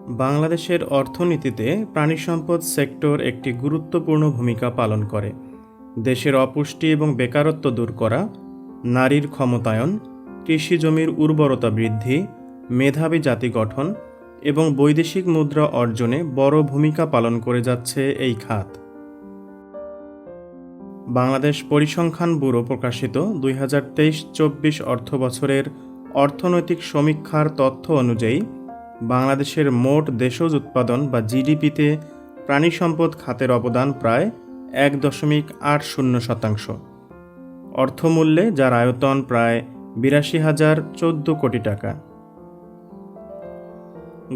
বাংলাদেশের অর্থনীতিতে প্রাণিসম্পদ সেক্টর একটি গুরুত্বপূর্ণ ভূমিকা পালন করে। দেশের অপুষ্টি এবং বেকারত্ব দূর করা, নারীর ক্ষমতায়ন, কৃষি জমির উর্বরতা বৃদ্ধি, মেধাবী জাতি গঠন এবং বৈদেশিক মুদ্রা অর্জনে বড় ভূমিকা পালন করে যাচ্ছে এই খাত। বাংলাদেশ পরিসংখ্যান ব্যুরো প্রকাশিত 2023-24 অর্থবছরের অর্থনৈতিক সমীক্ষার তথ্য অনুযায়ী বাংলাদেশের মোট দেশজ উৎপাদন বা জিডিপিতে প্রাণিসম্পদ খাতের অবদান প্রায় 1.80%। অর্থমূল্যে যার আয়তন প্রায় 82,014 কোটি টাকা।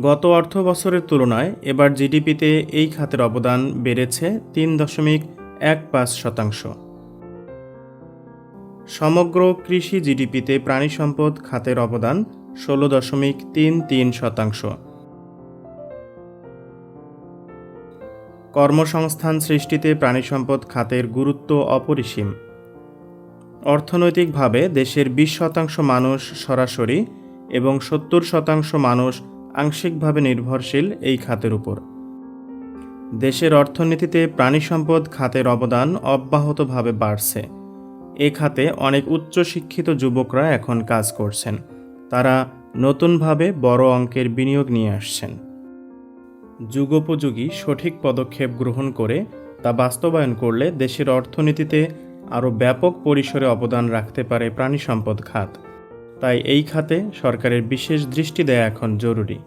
গত অর্থবছরের তুলনায় এবার জিডিপিতে এই খাতের অবদান বেড়েছে 3.15%। সমগ্র কৃষি জিডিপিতে প্রাণিসম্পদ খাতের অবদান 16.33%। কর্মসংস্থান সৃষ্টিতে প্রাণিসম্পদ খাতের গুরুত্ব অপরিসীম। অর্থনৈতিকভাবে দেশের 20% মানুষ সরাসরি এবং 70% মানুষ আংশিকভাবে নির্ভরশীল এই খাতের উপর। দেশের অর্থনীতিতে প্রাণিসম্পদ খাতের অবদান অব্যাহতভাবে বাড়ছে। এ খাতে অনেক উচ্চশিক্ষিত যুবকরা এখন কাজ করছেন। তারা নতুনভাবে বড় অঙ্কের বিনিয়োগ নিয়ে আসছেন। যুগোপযোগী সঠিক পদক্ষেপ গ্রহণ করে তা বাস্তবায়ন করলে দেশের অর্থনীতিতে আরও ব্যাপক পরিসরে অবদান রাখতে পারে প্রাণিসম্পদ খাত। তাই এই খাতে সরকারের বিশেষ দৃষ্টি দেয়া এখন জরুরি।